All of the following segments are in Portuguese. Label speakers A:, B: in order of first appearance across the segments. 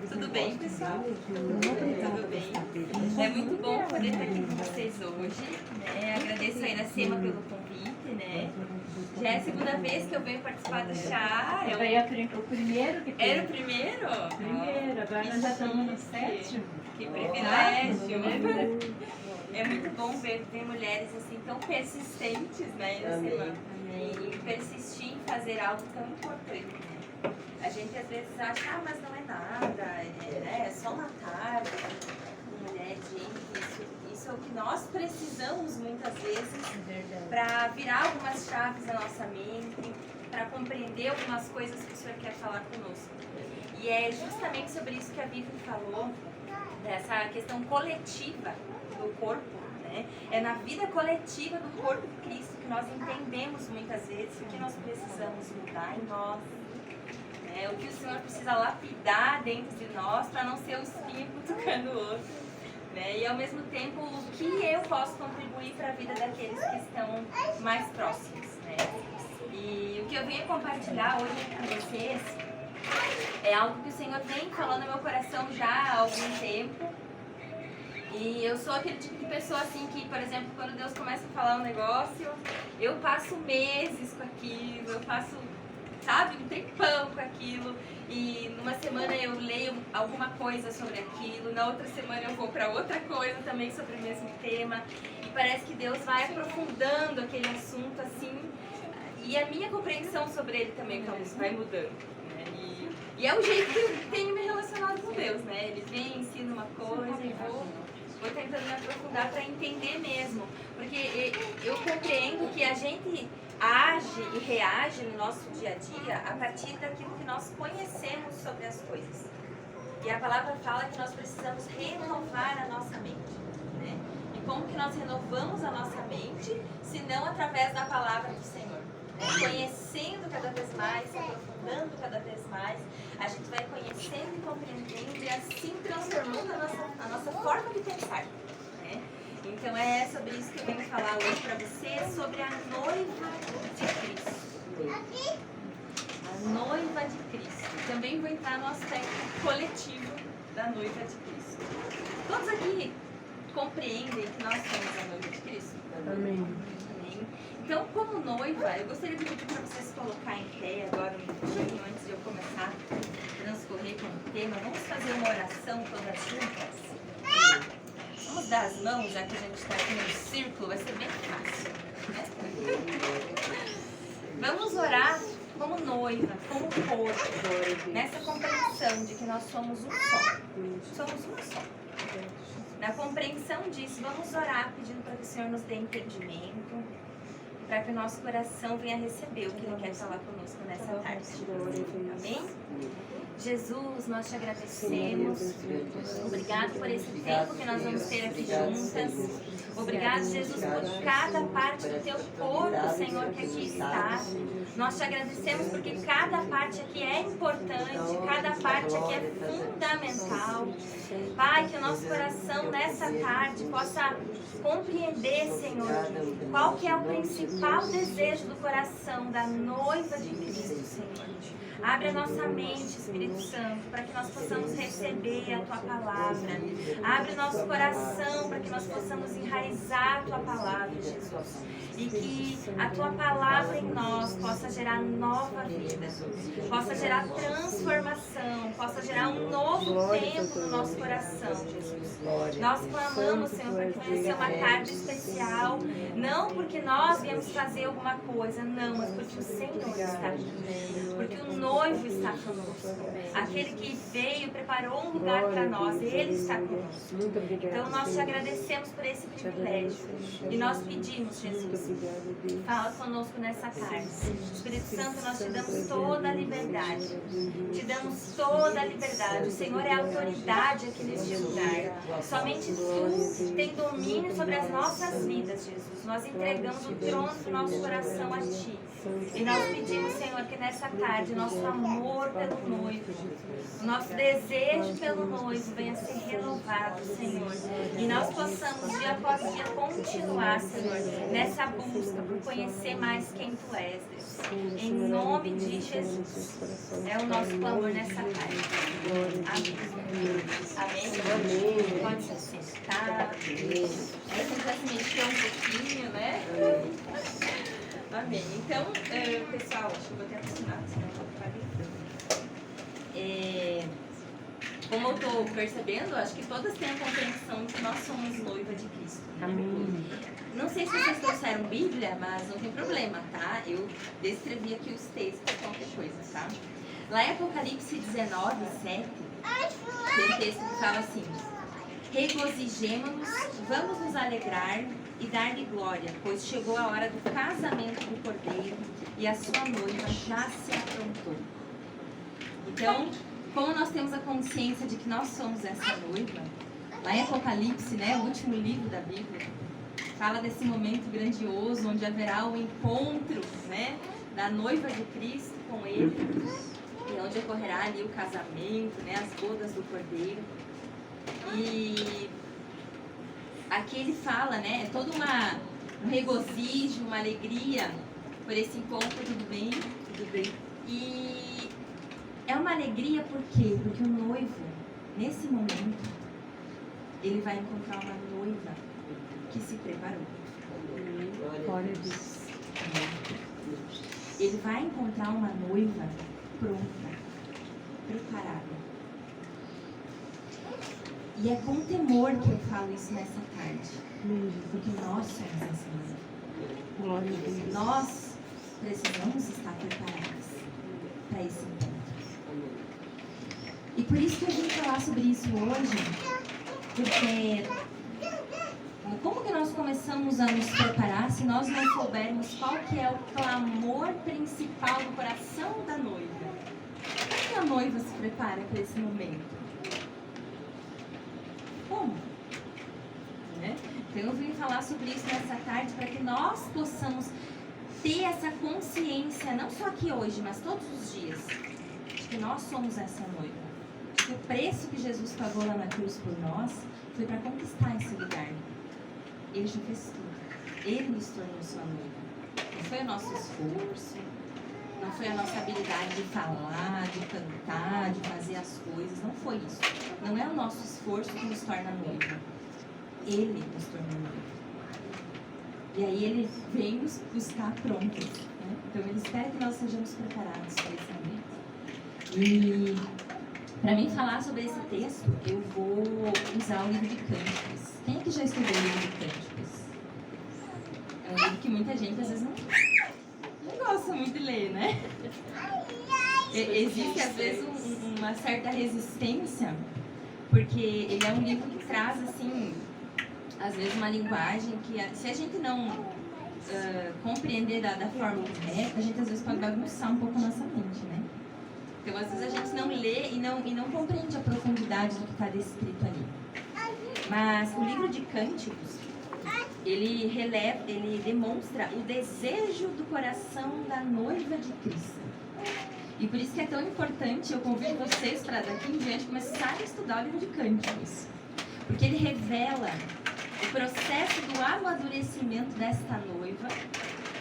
A: Tudo bem, pessoal? Tudo bem? É muito bom poder estar aqui com vocês hoje, né? Agradeço aí na SEMA pelo convite, né? Já é a segunda vez que eu venho participar do chá.
B: O primeiro que tem.
A: Era o primeiro?
B: Primeiro, agora nós já estamos no sétimo.
A: Que privilégio! É muito bom ver mulheres assim tão persistentes, né, SEMA? E persistir em fazer algo tão importante, né? A gente às vezes acha, mas não é nada, é só uma tarde. Mulher, gente, isso é o que nós precisamos muitas vezes para virar algumas chaves na nossa mente, para compreender algumas coisas que o Senhor quer falar conosco. E é justamente sobre isso que a Vivi falou, dessa questão coletiva do corpo, né? É na vida coletiva do corpo de Cristo que nós entendemos muitas vezes o que nós precisamos mudar em nós, né? O que o Senhor precisa lapidar dentro de nós para não ser o espinho cutucando o outro, né? E ao mesmo tempo o que eu posso contribuir para a vida daqueles que estão mais próximos, né? E o que eu venho compartilhar hoje com vocês é algo que o Senhor vem falando no meu coração já há algum tempo. E eu sou aquele tipo de pessoa assim que, por exemplo, quando Deus começa a falar um negócio, eu passo meses com aquilo, eu passo, sabe, um tempão com aquilo. E numa semana eu leio alguma coisa sobre aquilo, na outra semana eu vou para outra coisa também sobre o mesmo tema. E parece que Deus vai aprofundando aquele assunto assim, e a minha compreensão sobre ele também vai mudando, né? E é o jeito que eu tenho me relacionado com Deus, né? Ele vem, ensina uma coisa e vou tentando me aprofundar para entender mesmo. Porque eu compreendo que a gente age e reage no nosso dia a dia a partir daquilo que nós conhecemos sobre as coisas. E a palavra fala que nós precisamos renovar a nossa mente, né? E como que nós renovamos a nossa mente, se não através da palavra do Senhor? Conhecendo cada vez mais, se aprofundando cada vez mais, a gente vai conhecendo e compreendendo e assim transformando a nossa forma de pensar, né? Então é sobre isso que eu venho falar hoje para você, sobre a noiva de Cristo. A noiva de Cristo. Também vou entrar no aspecto coletivo da noiva de Cristo. Todos aqui compreendem que nós somos a noiva de Cristo?
B: Amém.
A: Então, como noiva, eu gostaria de pedir para vocês colocar em pé agora um minutinho antes de eu começar a transcorrer com o tema. Vamos fazer uma oração todas juntas? Vamos dar as mãos, já que a gente está aqui no círculo, vai ser bem fácil, né? Vamos orar como noiva, como corpo, nessa compreensão de que nós somos um só. Somos um só. Na compreensão disso, vamos orar pedindo para que o Senhor nos dê entendimento, para que o nosso coração venha receber o que Ele quer falar conosco nessa tarde. Amém? Jesus, nós te agradecemos. Obrigado por esse tempo que nós vamos ter aqui juntas. Obrigado, Jesus, por cada parte do teu corpo, Senhor, que aqui está. Nós te agradecemos porque cada parte aqui é importante, cada parte aqui é fundamental. Pai, que o nosso coração nessa tarde possa compreender, Senhor, qual que é o principal desejo do coração da noiva de Cristo, Senhor. Abre a nossa mente, Espírito Santo, para que nós possamos receber a Tua palavra. Abre o nosso coração para que nós possamos enraizar a Tua palavra, Jesus. E que a Tua palavra em nós possa gerar nova vida, possa gerar transformação, possa gerar um novo tempo no nosso coração, Jesus. Nós clamamos, Senhor, para que venha ser uma tarde especial, não porque nós viemos fazer alguma coisa, não, mas porque o Senhor está aqui, porque o noivo está conosco, aquele que veio, preparou um lugar para nós, Ele está conosco. Então nós te agradecemos por esse privilégio e nós pedimos, Jesus, fala conosco nessa tarde. Espírito Santo, nós te damos toda a liberdade, te damos toda a liberdade. O Senhor é a autoridade aqui neste lugar, somente Tu tem domínio sobre as nossas vidas, Jesus. Nós entregamos o trono do nosso coração a Ti. E nós pedimos, Senhor, que nessa tarde o nosso amor pelo noivo, o nosso desejo pelo noivo venha ser renovado, Senhor. E nós possamos, dia após dia, continuar, Senhor, nessa busca por conhecer mais quem Tu és, Deus. Em nome de Jesus. É o nosso clamor. amor nessa tarde. Amém. Amém. Pode se sentar. Aí você já se mexeu um pouquinho, né? Amém. Então, pessoal, acho que eu vou ter acostumado, senão eu vou ficar gritando. Como eu estou percebendo, acho que todas têm a compreensão de que nós somos noiva de Cristo.
C: Amém.
A: Não sei se vocês trouxeram Bíblia, mas não tem problema, tá? Eu descrevi aqui os textos, qualquer coisa, tá? Lá em Apocalipse 19, 7, tem um texto que fala assim: regozijemo-nos, vamos nos alegrar e dar-lhe glória, pois chegou a hora do casamento do Cordeiro e a sua noiva já se aprontou. Então, como nós temos a consciência de que nós somos essa noiva, lá em Apocalipse, né, o último livro da Bíblia, fala desse momento grandioso onde haverá o encontro, né, da noiva de Cristo com Ele, e onde ocorrerá ali o casamento, né, as bodas do Cordeiro. E aqui ele fala, né, é todo um regozijo, uma alegria por esse encontro, tudo bem? Tudo bem. E é uma alegria por quê? Porque o noivo, nesse momento, ele vai encontrar uma noiva que se preparou.
C: Glória a Deus.
A: Ele vai encontrar uma noiva pronta, preparada. E é com temor que eu falo isso nessa tarde. Porque nós somos essa noiva.
C: Glória a Deus.
A: Nós precisamos estar preparados para esse encontro. E por isso que eu vim falar sobre isso hoje, porque como que nós começamos a nos preparar se nós não soubermos qual que é o clamor principal do coração da noiva? Como que a noiva se prepara para esse momento? Como? Né? Então eu vim falar sobre isso nessa tarde para que nós possamos ter essa consciência, não só aqui hoje, mas todos os dias, de que nós somos essa noiva. De que o preço que Jesus pagou lá na cruz por nós foi para conquistar esse lugar. Ele já fez tudo. Ele nos tornou sua noiva. Não foi o nosso esforço, não foi a nossa habilidade de falar, de cantar, de fazer as coisas. Não foi isso. Não é o nosso esforço que nos torna noiva. Ele nos tornou noiva. E aí ele vem nos buscar prontos. Né? Então ele espera que nós sejamos preparados para esse momento. E para mim falar sobre esse texto, eu vou usar o livro de Cânticos. Quem é que já estudou o livro de Cânticos? É um livro que muita gente às vezes não gosta muito de ler, né? Existe às vezes uma certa resistência, porque ele é um livro que traz assim, às vezes uma linguagem que se a gente não compreender da forma correta, a gente às vezes pode bagunçar um pouco a nossa mente, né? Então às vezes a gente não lê e não compreende a profundidade do que está descrito ali. Mas o livro de Cânticos, ele demonstra o desejo do coração da noiva de Cristo. E por isso que é tão importante, eu convido vocês para daqui em diante começarem a estudar o livro de Cânticos. Porque ele revela o processo do amadurecimento desta noiva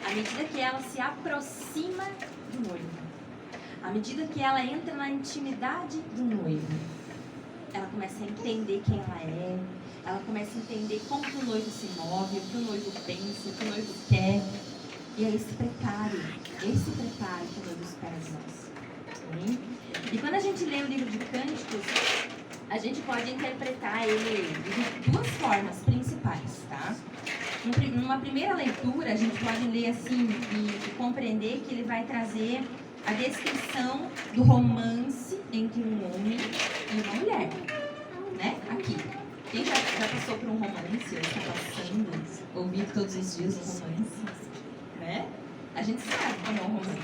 A: à medida que ela se aproxima do noivo. À medida que ela entra na intimidade do noivo, ela começa a entender quem ela começa a entender como que o noivo se move, o que o noivo pensa, o que o noivo quer. E aí esse preparo que o noivo espera de nós. Amém? E quando a gente lê o livro de Cânticos, a gente pode interpretar ele de duas formas principais, tá? Numa primeira leitura, a gente pode ler assim e compreender que ele vai trazer a descrição do romance entre um homem e uma mulher, né? Aqui. Quem já passou por um romance, ou está passando, ouvindo todos os dias um romance, né? A gente sabe como é um romance.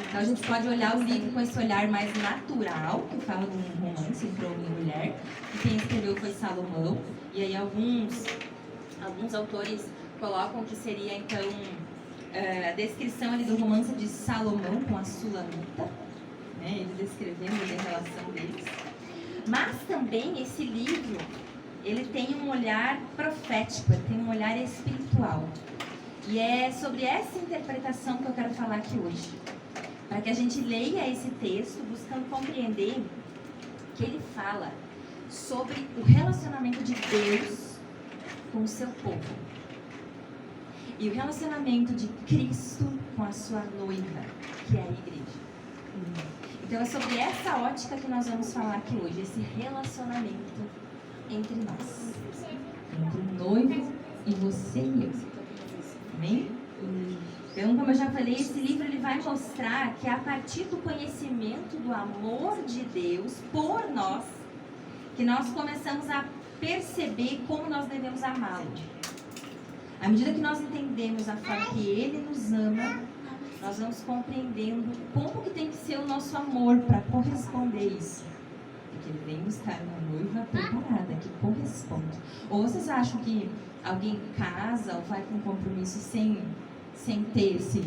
A: Então a gente pode olhar o livro com esse olhar mais natural, que fala de um romance entre homem e mulher, e quem escreveu foi Salomão, e aí alguns autores colocam que seria então a descrição ali do romance de Salomão com a Sulamita, né? Ele descrevendo a relação deles. Mas também esse livro, ele tem um olhar profético, ele tem um olhar espiritual. E é sobre essa interpretação que eu quero falar aqui hoje. para que a gente leia esse texto buscando compreender que ele fala sobre o relacionamento de Deus com o seu povo e o relacionamento de Cristo com a sua noiva, que é a igreja. Então é sobre essa ótica que nós vamos falar aqui hoje, esse relacionamento entre nós, entre o noivo e você e eu. Amém? Então, como eu já falei, esse livro ele vai mostrar que a partir do conhecimento do amor de Deus por nós, que nós começamos a perceber como nós devemos amá-lo. À medida que nós entendemos a forma que Ele nos ama, nós vamos compreendendo como que tem que ser o nosso amor para corresponder isso. Porque Ele vem buscar uma noiva preparada, que corresponde. Ou vocês acham que alguém casa ou vai com um compromisso sem ter esse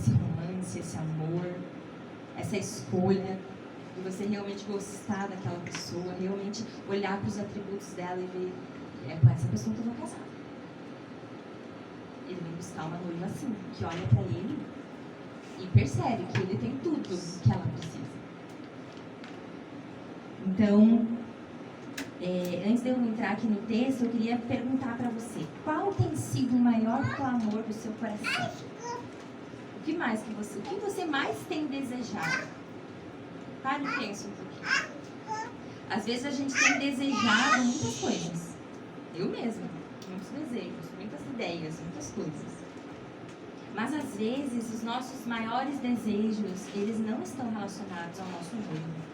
A: romance, esse amor, essa escolha, de você realmente gostar daquela pessoa, realmente olhar para os atributos dela e ver, é com essa pessoa que eu vou casar. Ele vem buscar uma noiva assim, que olha para ele e percebe que ele tem tudo que ela precisa. Então, antes de eu entrar aqui no texto, eu queria perguntar para você, qual tem sido o maior clamor do seu coração? O que você mais tem desejado? Pare e pense um pouquinho. Às vezes a gente tem desejado muitas coisas. Eu mesma, muitos desejos, muitas ideias, muitas coisas. Mas às vezes os nossos maiores desejos, eles não estão relacionados ao nosso noivo.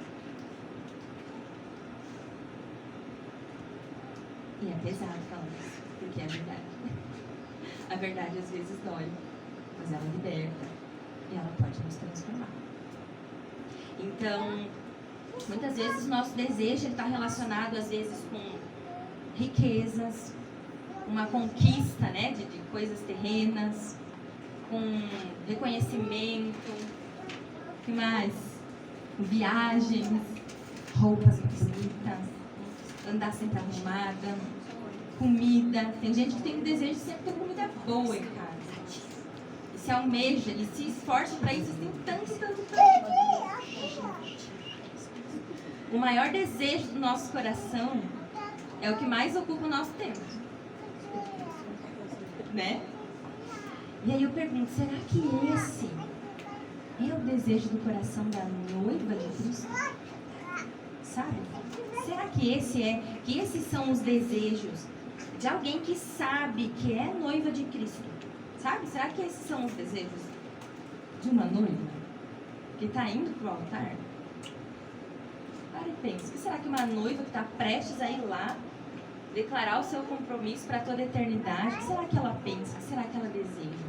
A: E é pesado falar isso, porque é verdade. A verdade às vezes dói, mas ela liberta e ela pode nos transformar. Então, muitas vezes o nosso desejo está relacionado às vezes com riquezas, uma conquista, né, de coisas terrenas, com reconhecimento, o que mais? Viagens, roupas bonitas, andar sempre arrumada, comida. Tem gente que tem um desejo de sempre ter comida boa em casa. E se almeja, e se esforça para isso, tem tanto. O maior desejo do nosso coração é o que mais ocupa o nosso tempo. Né? E aí eu pergunto, será que esse é o desejo do coração da noiva de Cristo? Sabe? Será que esses são os desejos de alguém que sabe que é noiva de Cristo? Sabe? Será que esses são os desejos de uma noiva que está indo para o altar? Para e pensa, o que será que uma noiva que está prestes a ir lá declarar o seu compromisso para toda a eternidade, o que será que ela pensa? O que será que ela deseja?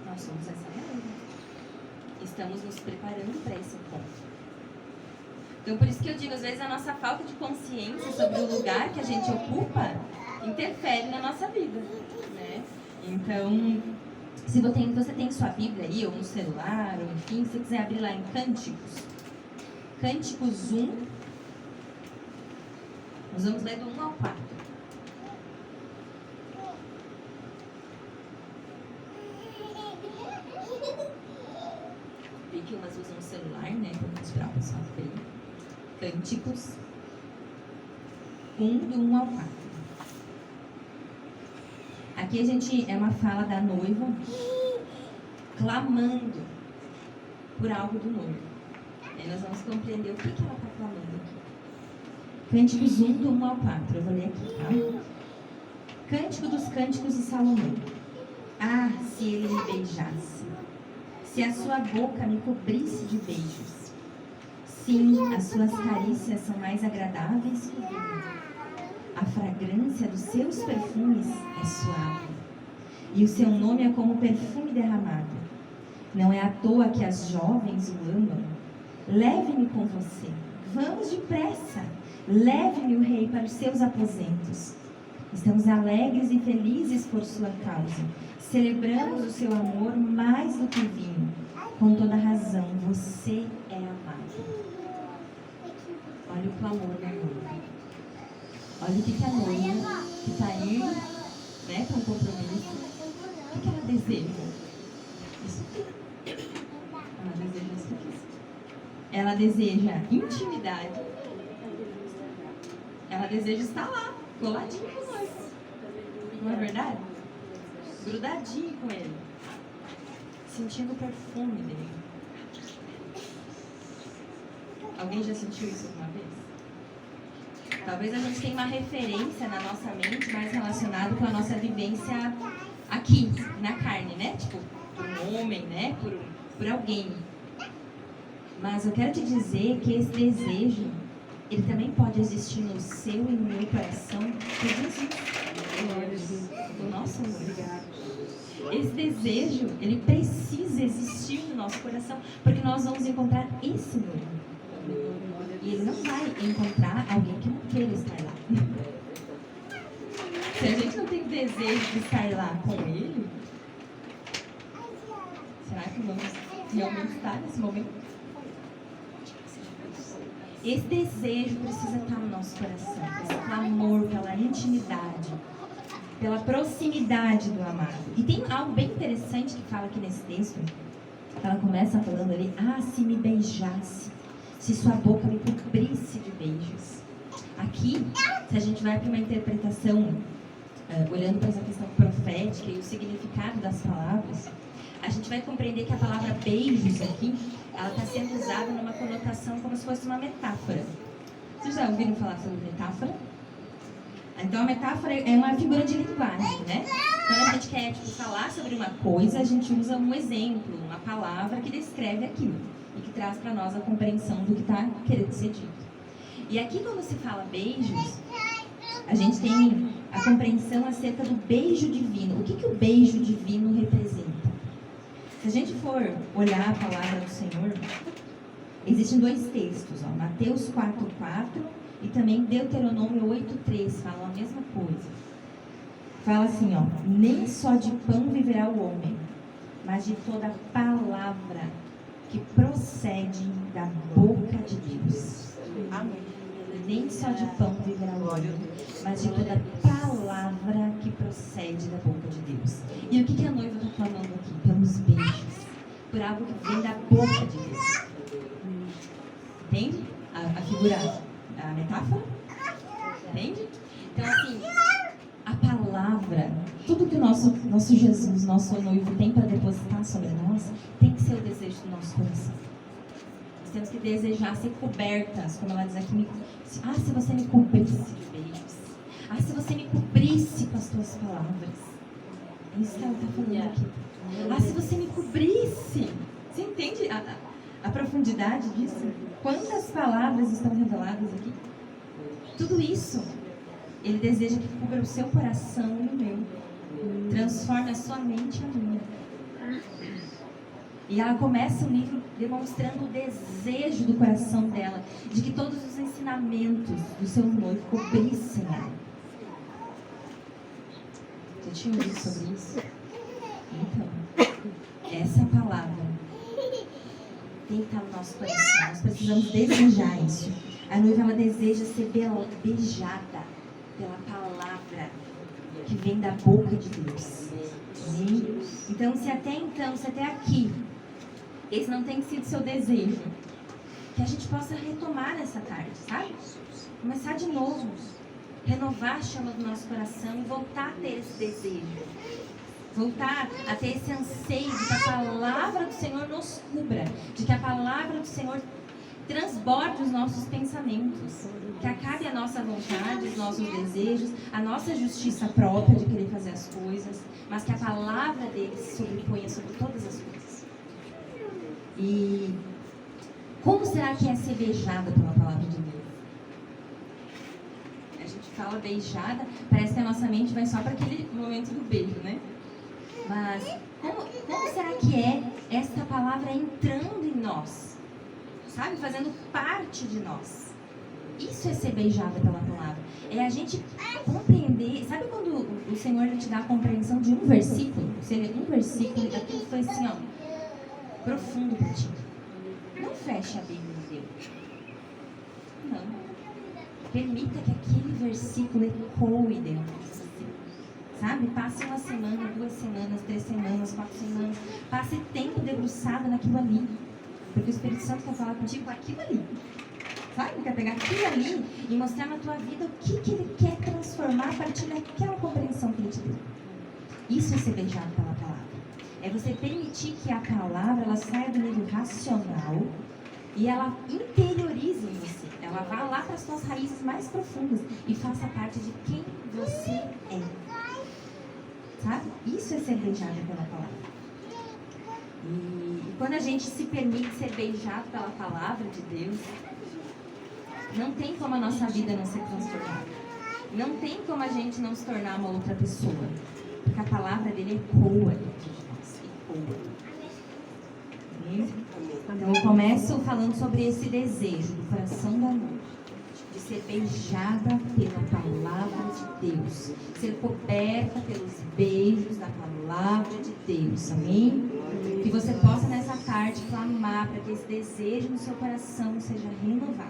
A: Nós somos essa noiva. Estamos nos preparando para esse ponto. Então, por isso que eu digo, às vezes a nossa falta de consciência sobre o lugar que a gente ocupa interfere na nossa vida, né? Então, se você tem sua Bíblia aí, ou no celular, ou enfim, se você quiser abrir lá em Cânticos 1, nós vamos ler do 1 ao 4. Vi que umas usam o celular, né? Para inspirar o pessoal que tem. Cânticos 1, do 1 ao 4. Aqui é uma fala da noiva clamando por algo do noivo. Aí nós vamos compreender o que ela está clamando aqui. Cânticos 1, do 1 ao 4. Eu vou ler aqui, tá? Cântico dos Cânticos de Salomão. Ah, se ele me beijasse, se a sua boca me cobrisse de beijos. Sim, as suas carícias são mais agradáveis que o vinho. A fragrância dos seus perfumes é suave, e o seu nome é como perfume derramado. Não é à toa que as jovens o amam. Leve-me com você, vamos depressa. Leve-me o rei para os seus aposentos. Estamos alegres e felizes por sua causa. Celebramos o seu amor mais do que vinho. Com toda razão, você é amado. Olha o clamor da noiva. Olha o que a noiva que está indo, né, com compromisso, o que ela deseja? Isso. Ela
D: ela deseja intimidade, ela deseja estar lá, coladinho com nós. Não é verdade? Grudadinho com ele, sentindo o perfume dele. Alguém já sentiu isso alguma vez? Talvez a gente tenha uma referência na nossa mente mais relacionada com a nossa vivência aqui, na carne, né? Tipo, por um homem, né? Por alguém. Mas eu quero te dizer que esse desejo, ele também pode existir no seu e no meu coração por Jesus. O nosso amor. Esse desejo, ele precisa existir no nosso coração, porque nós vamos encontrar esse noivo. E ele não vai encontrar alguém que não queira estar lá. Se a gente não tem desejo de estar lá com ele, será que vamos realmente estar nesse momento? Esse desejo precisa estar no nosso coração, esse clamor pela intimidade, pela proximidade do amado. E tem algo bem interessante que fala aqui nesse texto. Ela começa falando ali: ah, se me beijasse, se sua boca me cobrisse de beijos. Aqui, se a gente vai para uma interpretação, olhando para essa questão profética e o significado das palavras, a gente vai compreender que a palavra beijos aqui, ela está sendo usada numa conotação como se fosse uma metáfora. Vocês já ouviram falar sobre metáfora? Então, a metáfora é uma figura de linguagem, né? Quando a gente quer falar sobre uma coisa, a gente usa um exemplo, uma palavra que descreve aquilo e que traz para nós a compreensão do que está querendo ser dito. E aqui, quando se fala beijos, a gente tem a compreensão acerca do beijo divino. O que o beijo divino representa? Se a gente for olhar a palavra do Senhor, existem dois textos, ó, Mateus 4:4 e também Deuteronômio 8:3, falam a mesma coisa. Fala assim, ó: nem só de pão viverá o homem, mas de toda palavra que procede da boca de Deus. Amém. Nem só de pão viverá o homem, mas de toda palavra que procede da boca de Deus. E o que a noiva está falando aqui? Pelos beijos, por algo que vem da boca de Deus. Entende? A figura, a metáfora? Entende? Então, assim, a palavra, tudo que o nosso Jesus, nosso noivo tem para depositar sobre nós, tem que ser o desejo do nosso coração. Nós temos que desejar ser cobertas, como ela diz aqui: ah, se você me cobrisse de beijos. Ah, se você me cobrisse com as tuas palavras. É isso que ela está falando aqui. Ah, se você me cobrisse. Você entende a profundidade disso? Quantas palavras estão reveladas aqui? Tudo isso, ele deseja que cubra o seu coração e o meu. Transforme a sua mente e a minha. E ela começa o livro demonstrando o desejo do coração dela, de que todos os ensinamentos do seu noivo cobrissem ela. Você tinha ouvido sobre isso? Então, essa palavra tem que estar no nosso coração. Nós precisamos desejar isso. A noiva, ela deseja ser beijada pela palavra que vem da boca de Deus. Amém? Então, se até aqui, esse não tem sido seu desejo, que a gente possa retomar nessa tarde, sabe? Começar de novo, renovar a chama do nosso coração e voltar a ter esse desejo, voltar a ter esse anseio de que a palavra do Senhor nos cubra, de que a palavra do Senhor transborde os nossos pensamentos, que acabe a nossa vontade, os nossos desejos, a nossa justiça própria de querer fazer as coisas, mas que a palavra dele se sobreponha sobre todas as coisas. E como será que é ser beijada pela palavra de Deus? A gente fala beijada, parece que a nossa mente vai só para aquele momento do beijo, né? Mas como será que é esta palavra entrando em nós? Sabe? Fazendo parte de nós. Isso é ser beijada pela palavra. É a gente compreender. Sabe quando o Senhor te dá a compreensão de um versículo? Você lê um versículo e aquilo foi assim, ó, profundo para ti. Não feche a Bíblia de Deus. Não. Permita que aquele versículo ecoe dentro de você. Sabe? Passe uma semana, 2 semanas, 3 semanas, 4 semanas. Passe tempo debruçado naquilo ali. Porque o Espírito Santo quer falar contigo com aquilo ali. Sabe? Ele quer pegar aquilo ali e mostrar na tua vida o que ele quer transformar a partir daquela compreensão que ele te deu. Isso é ser beijado pela palavra. É você permitir que a palavra ela saia do nível racional e ela interiorize em você. Ela vá lá para as suas raízes mais profundas e faça parte de quem você é. Sabe? Isso é ser beijado pela palavra. E quando a gente se permite ser beijado pela palavra de Deus, não tem como a nossa vida não ser transformada. Não tem como a gente não se tornar uma outra pessoa. Porque a palavra dele ecoa dentro de nós. Ecoa. Amém? Então eu começo falando sobre esse desejo do coração da noiva, de ser beijada pela palavra de Deus, ser coberta pelos beijos da palavra de Deus, amém? Que você possa nessa tarde clamar para que esse desejo no seu coração seja renovado,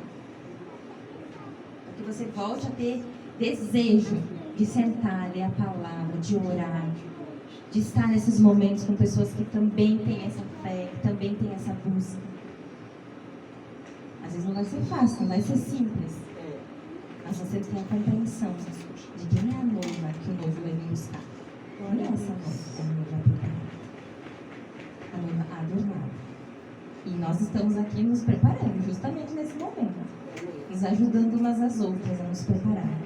D: para que você volte a ter desejo de sentar, ler a palavra, de orar, de estar nesses momentos com pessoas que também têm essa fé, que também têm essa busca. Às vezes não vai ser fácil, não vai ser simples, mas você tem a compreensão de quem é a noiva que o noivo vai vir buscar. Quem é essa noiva? A noiva preparada, a noiva adornada. E nós estamos aqui nos preparando justamente nesse momento, nos ajudando umas às outras a nos preparar.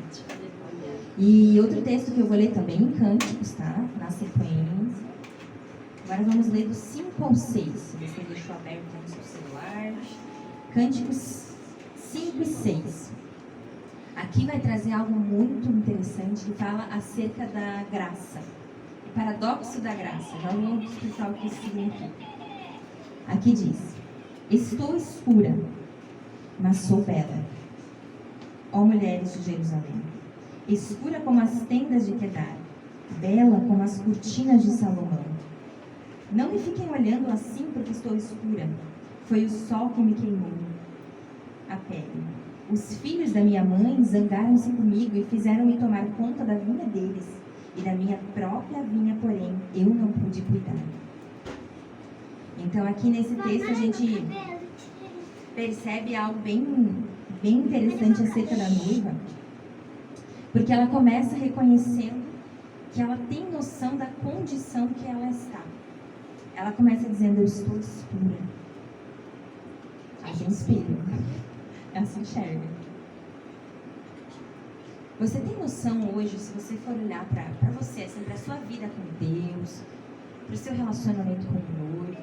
D: E outro texto que eu vou ler também em Cânticos, tá? Na sequência. Agora vamos ler do 5 ao 6. Se você deixou aberto no seu celular. Cânticos 5 e 6. Aqui vai trazer algo muito interessante que fala acerca da graça. O paradoxo da graça. Já vou explicar o que isso significa. Aqui diz: estou escura, mas sou bela. Ó mulheres de Jerusalém, escura como as tendas de Quedar, bela como as cortinas de Salomão. Não me fiquem olhando assim porque estou escura. Foi o sol que me queimou a pele. Os filhos da minha mãe zangaram-se comigo e fizeram-me tomar conta da vinha deles. E da minha própria vinha, porém, eu não pude cuidar. Então, aqui nesse texto, a gente percebe algo bem interessante acerca da noiva. Porque ela começa reconhecendo que ela tem noção da condição que ela está. Ela começa dizendo: eu estou escura. Ela tem um espelho. Ela se enxerga. Você tem noção hoje, se você for olhar para você, assim, para a sua vida com Deus, para o seu relacionamento com o noivo,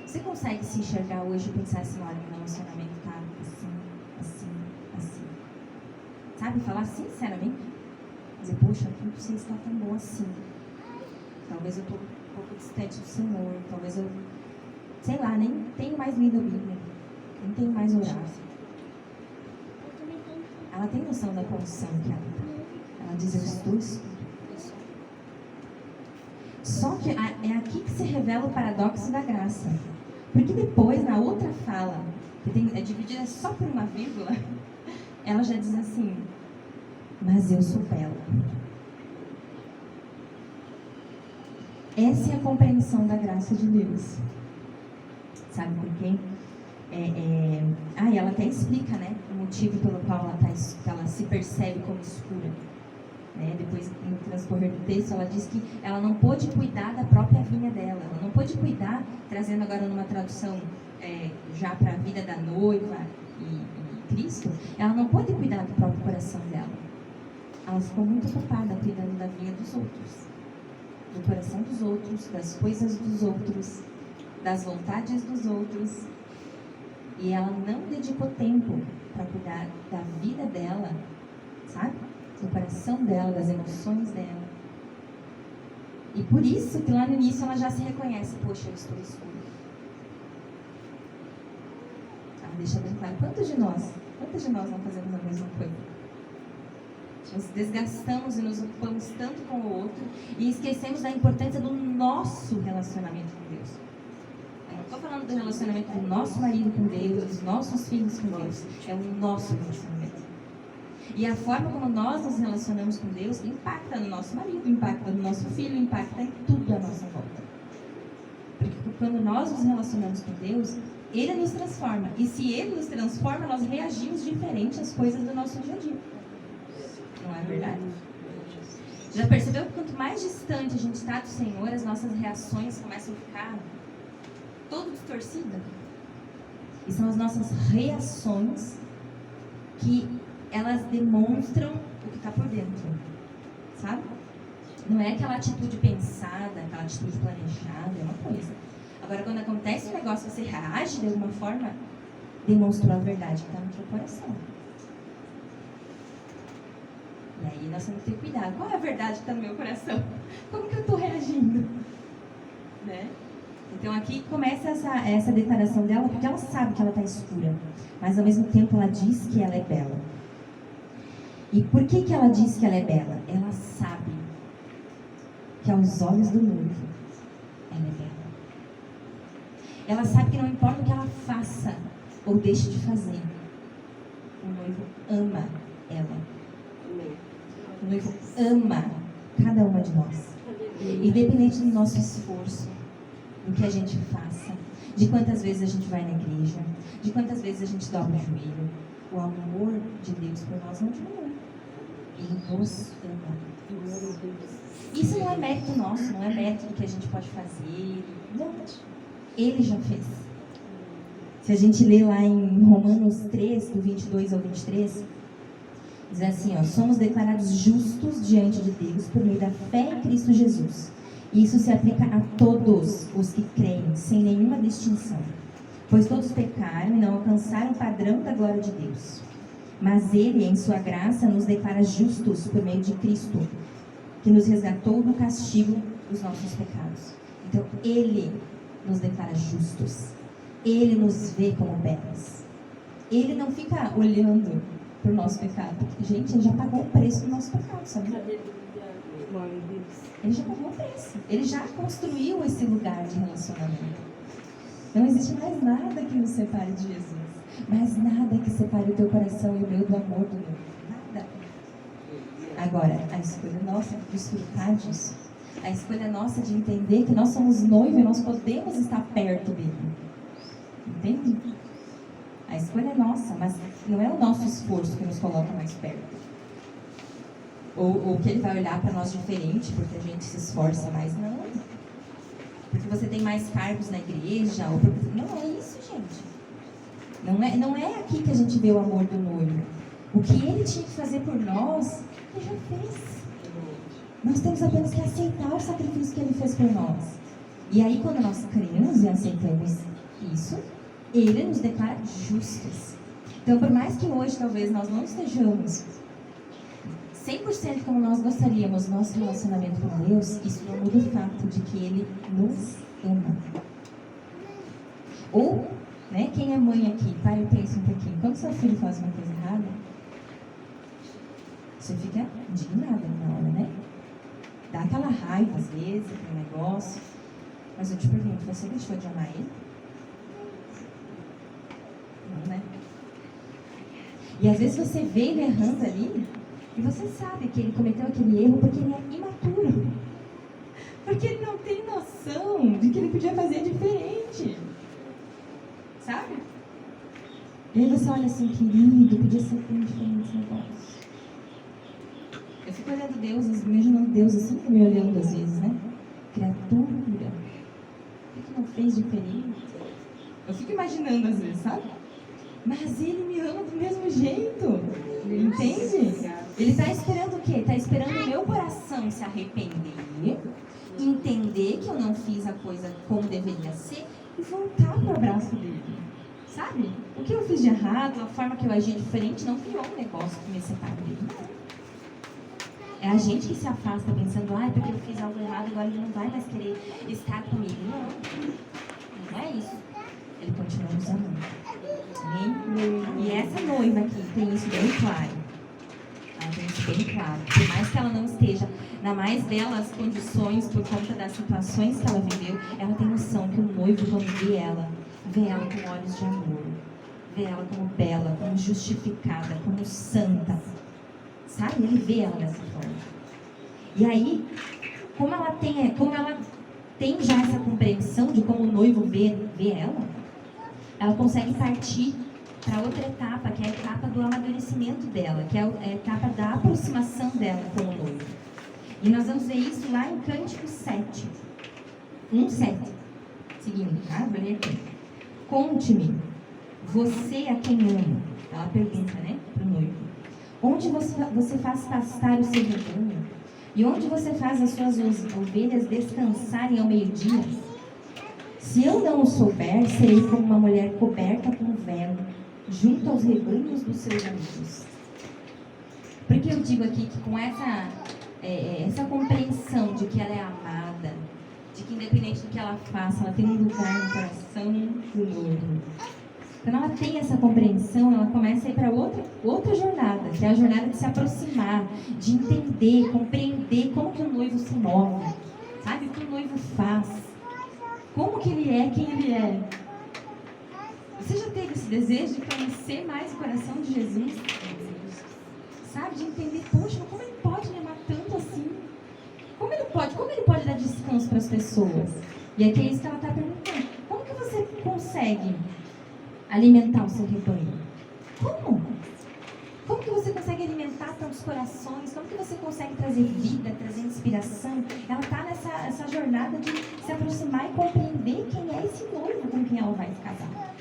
D: você consegue se enxergar hoje e pensar assim: olha, meu relacionamento está assim. Sabe? Falar sinceramente. Dizer: poxa, não precisa estar tão bom assim. Talvez eu estou um pouco distante do Senhor. Talvez eu, sei lá, nem tenho mais lido a Bíblia. Nem tenho mais orado. Ela tem noção da condição que ela está. Ela diz: eu estou escura. Só que é aqui que se revela o paradoxo da graça. Porque depois, na outra fala, que é dividida só por uma vírgula, ela já diz assim: mas eu sou bela. Essa é a compreensão da graça de Deus. Sabe por quê? E ela até explica, né, o motivo pelo qual ela se percebe como escura. Né? Depois, no transcorrer do texto, ela diz que ela não pôde cuidar da própria vinha dela. Ela não pôde cuidar, trazendo agora numa tradução já para a vida da noiva e Cristo, ela não pôde cuidar do próprio coração dela. Ela ficou muito ocupada cuidando da vinha dos outros, do coração dos outros, das coisas dos outros, das vontades dos outros. E ela não dedicou tempo para cuidar da vida dela, sabe? Do coração dela, das emoções dela. E por isso que lá no início ela já se reconhece: poxa, eu estou escura. Ela deixa bem claro: quantos de nós não fazemos a mesma coisa? Nos desgastamos e nos ocupamos tanto com o outro e esquecemos da importância do nosso relacionamento com Deus. Eu não estou falando do relacionamento do nosso marido com Deus, dos nossos filhos com Deus. É o nosso relacionamento. E a forma como nós nos relacionamos com Deus impacta no nosso marido, impacta no nosso filho, impacta em tudo à nossa volta. Porque quando nós nos relacionamos com Deus, Ele nos transforma. E se Ele nos transforma, nós reagimos diferente às coisas do nosso dia a dia. Não é verdade? Já percebeu que quanto mais distante a gente está do Senhor, as nossas reações começam a ficar todo distorcidas? E são as nossas reações que elas demonstram o que está por dentro. Sabe? Não é aquela atitude pensada, aquela atitude planejada, é uma coisa. Agora, quando acontece um negócio, você reage de alguma forma, demonstrou a verdade que está no teu coração. E aí nós temos que ter cuidado. Qual é a verdade que está no meu coração? Como que eu estou reagindo? Né? Então aqui começa essa declaração dela, porque ela sabe que ela está escura. Mas ao mesmo tempo ela diz que ela é bela. E por que ela diz que ela é bela? Ela sabe que aos olhos do noivo, ela é bela. Ela sabe que não importa o que ela faça ou deixe de fazer, o noivo ama ela. O noivo ama cada uma de nós. Independente do nosso esforço, do que a gente faça, de quantas vezes a gente vai na igreja, de quantas vezes a gente dobra o joelho, o amor de Deus por nós não diminui. Ele nos ama. Isso não é mérito nosso, não é mérito do que a gente pode fazer. Não. Ele já fez. Se a gente ler lá em Romanos 3, do 22 ao 23, diz assim, ó, somos declarados justos diante de Deus por meio da fé em Cristo Jesus. E isso se aplica a todos os que creem, sem nenhuma distinção. Pois todos pecaram e não alcançaram o padrão da glória de Deus. Mas Ele, em sua graça, nos declara justos por meio de Cristo, que nos resgatou do castigo dos nossos pecados. Então, Ele nos declara justos. Ele nos vê como belas. Ele não fica olhando para o nosso pecado. Gente, Ele já pagou o preço do nosso pecado, sabe? Ele já pagou o preço. Ele já construiu esse lugar de relacionamento. Não existe mais nada que nos separe de Jesus. Mais nada que separe o teu coração e o meu do amor do meu. Nada. Agora, a escolha nossa é desfrutar disso. A escolha nossa de entender que nós somos noivo e nós podemos estar perto dele. Entende? A escolha é nossa, mas não é o nosso esforço que nos coloca mais perto. Ou que ele vai olhar para nós diferente porque a gente se esforça mais. Não. Porque você tem mais cargos na igreja. Ou porque... Não é isso, gente. Não é aqui que a gente vê o amor do noivo. O que ele tinha que fazer por nós, ele já fez. Nós temos apenas que aceitar o sacrifício que ele fez por nós. E aí, quando nós cremos e aceitamos isso, ele nos declara justos. Então, por mais que hoje talvez nós não estejamos 100% como nós gostaríamos no nosso relacionamento com Deus, isso não muda o fato de que Ele nos ama. Ou, né, quem é mãe aqui, para e pensa um pouquinho. Quando seu filho faz uma coisa errada, você fica indignada na hora, né? Dá aquela raiva às vezes, aquele negócio. Mas eu te pergunto, você deixou de amar ele? Não, né? E às vezes você vê ele errando ali, e você sabe que ele cometeu aquele erro porque ele é imaturo. Porque ele não tem noção de que ele podia fazer diferente. Sabe? E aí você olha assim, querido, podia ser bem diferente esse negócio. Eu fico olhando Deus, imaginando Deus assim, me olhando às vezes, né? Criatura, por que não fez diferente? Eu fico imaginando às vezes, sabe? Mas ele me ama do mesmo jeito. Entende? Ele está esperando o quê? Está esperando o meu coração se arrepender, entender que eu não fiz a coisa como deveria ser e voltar para o abraço dele. Sabe? O que eu fiz de errado, a forma que eu agi diferente, não criou um negócio que me separa dele. Não. É a gente que se afasta pensando, porque eu fiz algo errado, agora ele não vai mais querer estar comigo. Não é isso. Ele continua nos amando. Amém? E essa noiva aqui tem isso bem claro. Ela tem isso bem claro. Por mais que ela não esteja na mais belas condições por conta das situações que ela viveu, ela tem noção que o noivo, quando vê ela com olhos de amor, vê ela como bela, como justificada, como santa. Sabe? Ele vê ela dessa forma. E aí, como ela tem já essa compreensão de como o noivo vê ela ela consegue partir para outra etapa, que é a etapa do amadurecimento dela, que é a etapa da aproximação dela com o noivo. E nós vamos ver isso lá em Cântico 7. 1:7. Seguindo, tá? Vou ler aqui. Conte-me, você a quem ama. Ela pergunta, né, para o noivo. Onde você faz pastar o seu rebanho? E onde você faz as suas ovelhas descansarem ao meio-dia? Se eu não o souber, serei como uma mulher coberta com velo, junto aos rebanhos dos seus amigos. Por que eu digo aqui que com essa compreensão de que ela é amada, de que independente do que ela faça, ela tem um lugar no coração do noivo. Quando ela tem essa compreensão, ela começa a ir para outra jornada, que é a jornada de se aproximar, de entender, compreender como que o noivo se move, sabe? O que o noivo faz, como que ele é, quem ele é. Você já teve esse desejo de conhecer mais o coração de Jesus? Sabe? De entender, poxa, como ele pode me amar tanto assim? Como ele pode dar descanso para as pessoas? E aqui é isso que ela está perguntando. Como que você consegue alimentar o seu rebanho? Como? Como que você consegue alimentar tantos corações? Como que você consegue trazer vida, trazer inspiração? Ela está nessa jornada de se aproximar e compreender quem é esse noivo com quem ela vai se casar.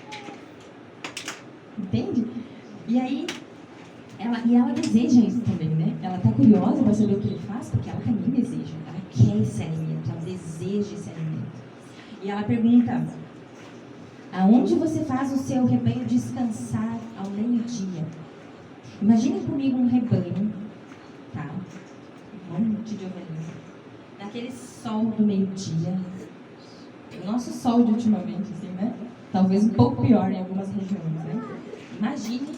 D: Entende? E aí, ela deseja isso também, né? Ela está curiosa para saber o que ele faz, porque ela também deseja. Ela quer esse alimento, ela deseja esse alimento. E ela pergunta: aonde você faz o seu rebanho descansar ao meio-dia? Imagine comigo um rebanho, tá? Um monte de ovelhinhas. Naquele sol do meio-dia. O nosso sol de ultimamente, assim, né? Talvez um pouco pior em algumas regiões, né? Imagine.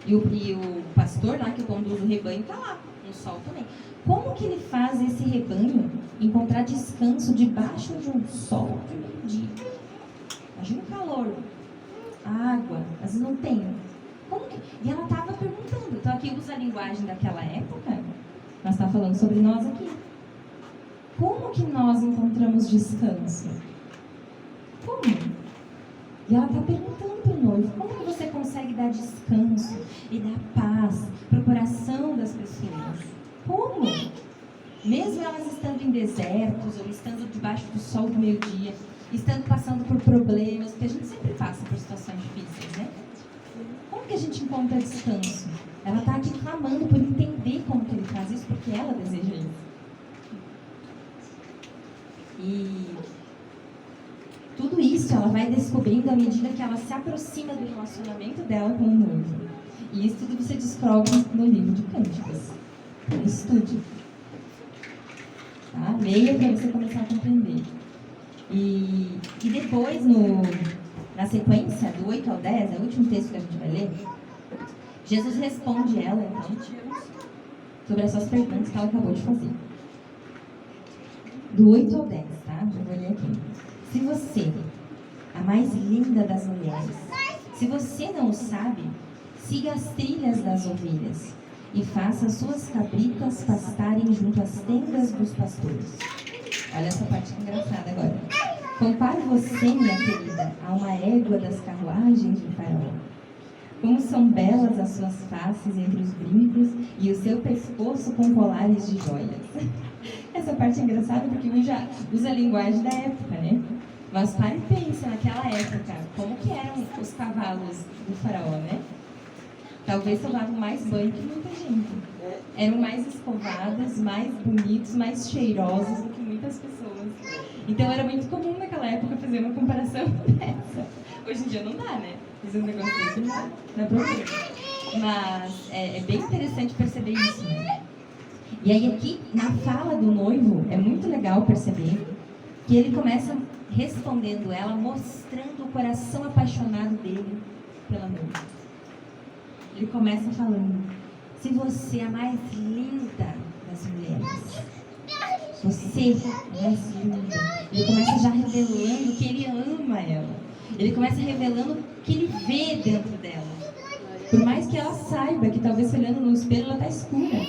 D: E o pastor lá que conduz o rebanho está lá, no sol também. Como que ele faz esse rebanho encontrar descanso debaixo de um sol de meio-dia? Imagina o calor, a água, mas não tem. Como que... E ela estava perguntando. Então aqui usa a linguagem daquela época. Nós estamos falando sobre nós aqui. Como que nós encontramos descanso? Como? E ela está perguntando para o noivo: como que você consegue dar descanso e dar paz para o coração das pessoas? Como? Mesmo elas estando em desertos ou estando debaixo do sol do meio-dia, estando passando por problemas, porque a gente sempre passa por situações difíceis, né? Como que a gente encontra descanso? Ela está aqui clamando por entender como que ele faz isso, porque ela deseja isso. E tudo isso ela vai descobrindo à medida que ela se aproxima do relacionamento dela com o noivo. E isso tudo você descobre no livro de Cânticos. Estude. Tá? Leia para você começar a compreender. E depois, na sequência, do 8 ao 10, é o último texto que a gente vai ler, Jesus responde ela, então, sobre essas perguntas que ela acabou de fazer. Do 8 ao 10, tá? Já vou ler aqui. Se você, a mais linda das mulheres, se você não o sabe, siga as trilhas das ovelhas e faça suas cabritas pastarem junto às tendas dos pastores. Olha essa parte engraçada agora. Compare você, minha querida, a uma égua das carruagens de Faraó. Como são belas as suas faces entre os brincos e o seu pescoço com colares de joias. Essa parte é engraçada porque usa a linguagem da época, né? Mas pare e pense naquela época, como que eram os cavalos do Faraó, né? Talvez tomavam mais banho que muita gente. Eram mais escovados, mais bonitos, mais cheirosos do que muitas pessoas. Então era muito comum naquela época fazer uma comparação dessa. Hoje em dia não dá, né? Fazer um negócio desse não dá problema. Mas é bem interessante perceber isso, né? E aí aqui, na fala do noivo, é muito legal perceber que ele começa respondendo ela, mostrando o coração apaixonado dele pela noiva. Ele começa falando: se você é a mais linda das mulheres, você é mais linda. Ele começa já revelando que ele ama ela. Ele começa revelando que ele vê dentro dela. Por mais que ela saiba que talvez olhando no espelho ela está escura.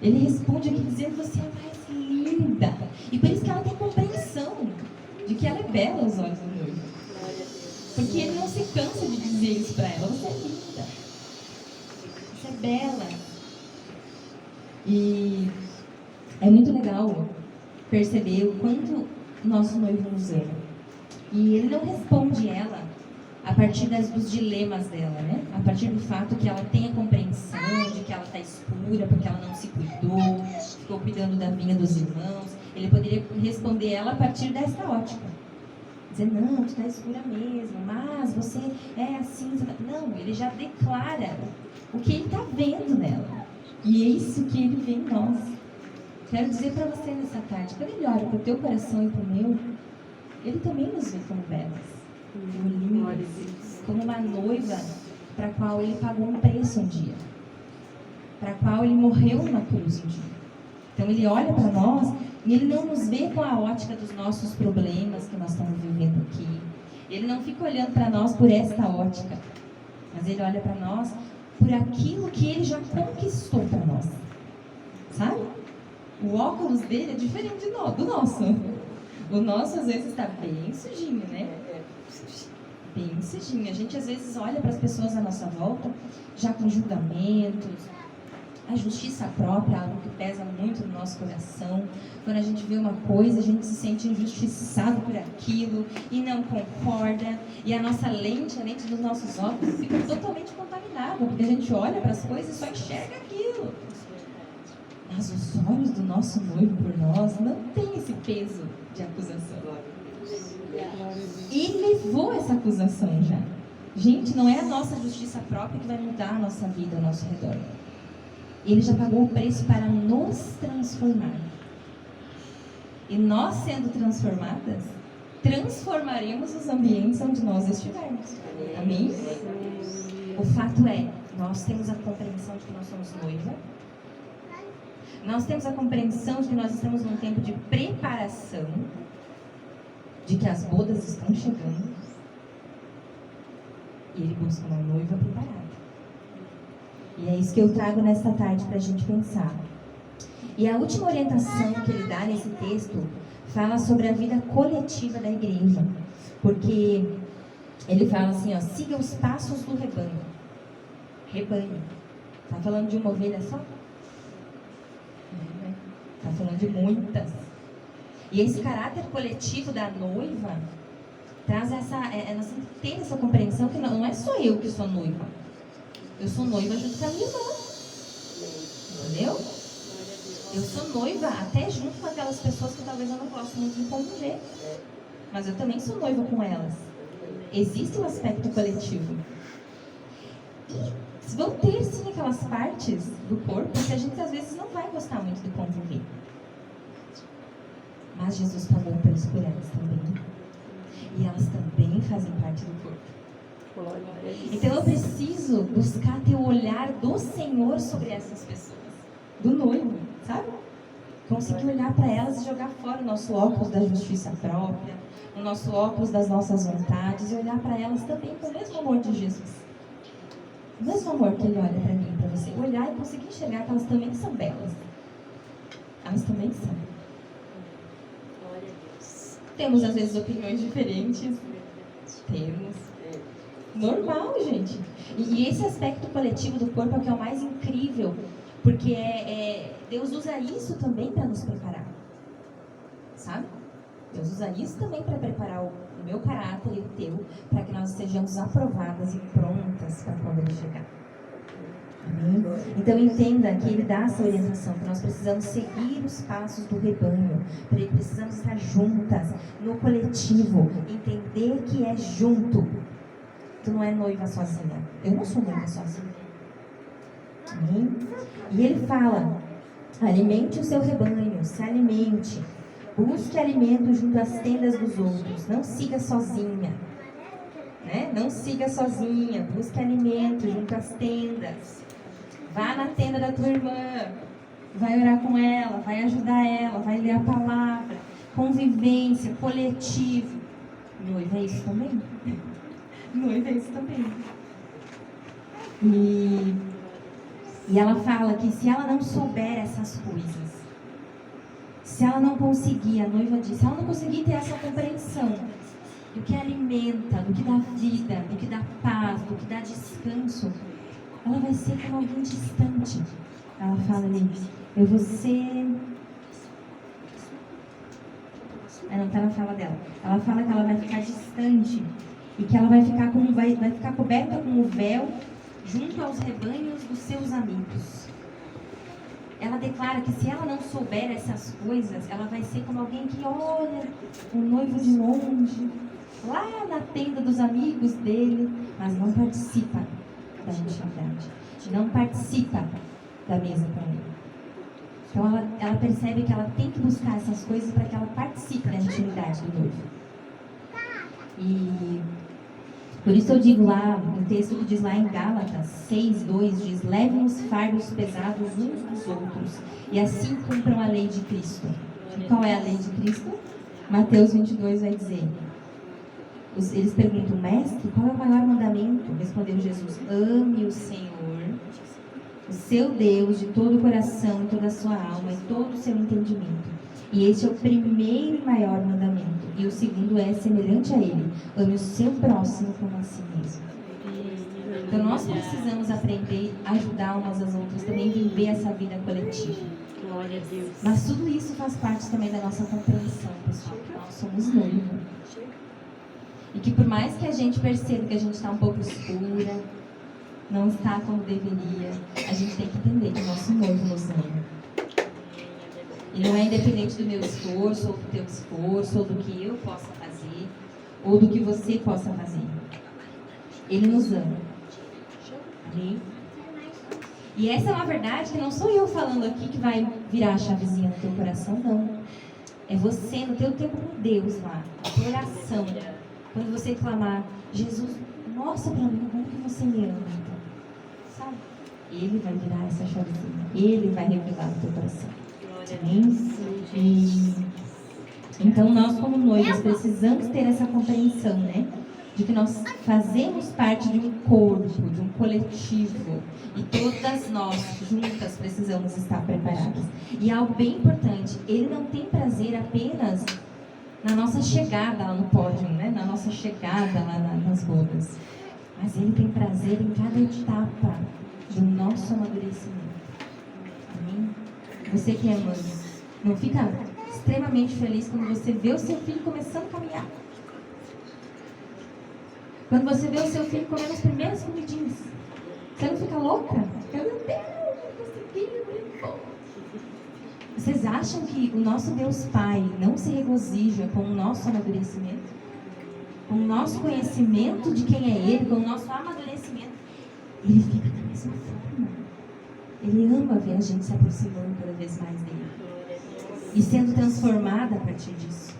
D: Ele responde aqui dizendo: você é a mais linda. E por isso que ela tem compreensão de que ela é bela aos olhos do noivo. Porque ele não se cansa de dizer isso para ela. Você é linda. Você é bela. E é muito legal perceber o quanto nosso noivo nos ama. E ele não responde ela a partir dos dilemas dela, né? A partir do fato que ela tem a compreensão de que ela está escura porque ela não se cuidou, ficou cuidando da vinha dos irmãos. Ele poderia responder ela a partir dessa ótica. Dizer, não, tu está escura mesmo, mas você é assim. Não, ele já declara o que ele está vendo nela. E é isso que ele vê em nós. Quero dizer para você nessa tarde, quando ele olha para o teu coração e para o meu, ele também nos vê como belas, como lindas, como uma noiva para a qual ele pagou um preço um dia, para a qual ele morreu numa cruz um dia. Então ele olha para nós e ele não nos vê com a ótica dos nossos problemas que nós estamos vivendo aqui. Ele não fica olhando para nós por esta ótica, mas ele olha para nós por aquilo que ele já conquistou para nós. Sabe? O óculos dele é diferente do nosso. O nosso às vezes está bem sujinho, né? Bem sujinho. A gente às vezes olha para as pessoas à nossa volta já com julgamentos, a justiça própria, algo que pesa muito no nosso coração. Quando a gente vê uma coisa, a gente se sente injustiçado por aquilo e não concorda. E a nossa lente, a lente dos nossos óculos, fica totalmente contaminada, porque a gente olha para as coisas e só enxerga aquilo. Mas os olhos do nosso noivo por nós não tem esse peso de acusação. Ele levou essa acusação já. Gente, não é a nossa justiça própria que vai mudar a nossa vida ao nosso redor. Ele já pagou o preço para nos transformar. E nós, sendo transformadas, transformaremos os ambientes onde nós estivermos. Amém? O fato é, nós temos a compreensão de que nós somos noiva. Nós temos a compreensão de que nós estamos num tempo de preparação, de que as bodas estão chegando. E ele busca uma noiva preparada. E é isso que eu trago nesta tarde para a gente pensar. E a última orientação que ele dá nesse texto fala sobre a vida coletiva da igreja. Porque ele fala assim, ó, siga os passos do rebanho. Rebanho. Está falando de uma ovelha só? Está falando de muitas. E esse caráter coletivo da noiva traz essa... nós temos que ter essa compreensão que não é só eu que sou noiva. Eu sou noiva junto com a minha irmã. Entendeu? Eu sou noiva até junto com aquelas pessoas que talvez eu não gosto muito de conviver. Mas eu também sou noiva com elas. Existe um aspecto coletivo. E vão ter sim aquelas partes do corpo que a gente às vezes não vai gostar muito de conviver. Mas Jesus pagou um preço por elas também. E elas também fazem parte do corpo. Então eu preciso buscar ter o olhar do Senhor sobre essas pessoas, do noivo, sabe? Conseguir olhar para elas e jogar fora o nosso óculos da justiça própria, o nosso óculos das nossas vontades, e olhar para elas também com o mesmo amor de Jesus. O mesmo amor que Ele olha para mim e para você. Olhar e conseguir enxergar que elas também são belas. Elas também são. Temos às vezes opiniões diferentes. Temos. Normal, gente. E esse aspecto coletivo do corpo é o que é o mais incrível, porque Deus usa isso também para nos preparar, sabe? Deus usa isso também para preparar o meu caráter e o teu, para que nós sejamos aprovadas e prontas para quando Ele chegar. Amém? Então entenda que Ele dá essa orientação, que nós precisamos seguir os passos do rebanho, precisamos estar juntas, no coletivo, entender que é junto. Tu não é noiva sozinha. Eu não sou noiva sozinha. Amém? E ele fala, alimente o seu rebanho, se alimente. Busque alimento junto às tendas dos outros. Não siga sozinha. Né? Não siga sozinha. Busque alimento junto às tendas. Vá na tenda da tua irmã. Vai orar com ela, vai ajudar ela, vai ler a palavra. Convivência, coletivo. Noiva é isso também? Noiva é isso também. E ela fala que se ela não souber essas coisas, se ela não conseguir, a noiva diz, se ela não conseguir ter essa compreensão do que alimenta, do que dá vida, do que dá paz, do que dá descanso, ela vai ser como alguém distante. Ela fala ali, eu vou ser... não está na fala dela. Ela fala que ela vai ficar distante e que ela vai ficar coberta com o véu junto aos rebanhos dos seus amigos. Ela declara que se ela não souber essas coisas, ela vai ser como alguém que olha o noivo de longe, lá na tenda dos amigos dele, mas não participa da intimidade, não participa da mesa com ele. Então ela percebe que ela tem que buscar essas coisas para que ela participe da intimidade do noivo. E por isso eu digo lá, no texto que diz lá em Gálatas 6:2, diz: levem os fardos pesados uns dos outros, e assim cumpram a lei de Cristo. E qual é a lei de Cristo? Mateus 22 vai dizer. Eles perguntam, mestre, qual é o maior mandamento? Respondeu Jesus: ame o Senhor, o seu Deus, de todo o coração, e toda a sua alma, e todo o seu entendimento. E este é o primeiro e maior mandamento. E o segundo é semelhante a ele: ame o seu próximo como a si mesmo. Então nós precisamos aprender a ajudar umas às outras, também viver essa vida coletiva.
C: Glória a Deus.
D: Mas tudo isso faz parte também da nossa compreensão, pessoal, que nós somos noivo. E que por mais que a gente perceba que a gente está um pouco escura, não está como deveria, a gente tem que entender que o nosso noivo nos ama. E não é independente do meu esforço, ou do teu esforço, ou do que eu possa fazer, ou do que você possa fazer. Ele nos ama. Amém? E essa é uma verdade que não sou eu falando aqui que vai virar a chavezinha no teu coração, não. É você, no teu tempo com Deus lá, a tua oração. Quando você clamar, Jesus, mostra pra mim como que você me ama, então. Sabe? Ele vai virar essa chavezinha. Ele vai revelar no teu coração. Amém? Então nós como noivos precisamos ter essa compreensão, né? De que nós fazemos parte de um corpo, de um coletivo, e todas nós juntas precisamos estar preparadas. E algo bem importante, ele não tem prazer apenas na nossa chegada lá no pódio, né? Na nossa chegada lá nas bodas, mas ele tem prazer em cada etapa do nosso amadurecimento. Amém? Você que é mãe, não fica extremamente feliz quando você vê o seu filho começando a caminhar? Quando você vê o seu filho comendo as primeiras comidinhas, você não fica louca? Meu Deus, não consegui. Vocês acham que o nosso Deus Pai não se regozija com o nosso amadurecimento? Com o nosso conhecimento de quem é Ele, com o nosso amadurecimento? Ele fica da mesma forma. Ele ama ver a gente se aproximando cada vez mais dele e sendo transformada a partir disso.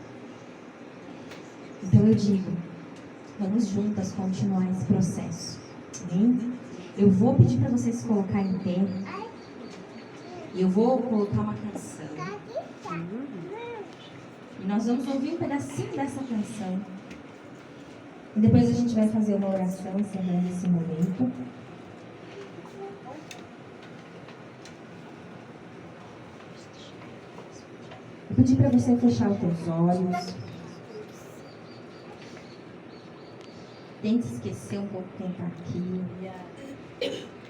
D: Então eu digo, vamos juntas continuar esse processo. Amém? Eu vou pedir para vocês se colocar em pé. E eu vou colocar uma canção. E nós vamos ouvir um pedacinho dessa canção. E depois a gente vai fazer uma oração encerrando esse momento. Eu pedi para você fechar os teus olhos. Tente esquecer um pouco quem está aqui.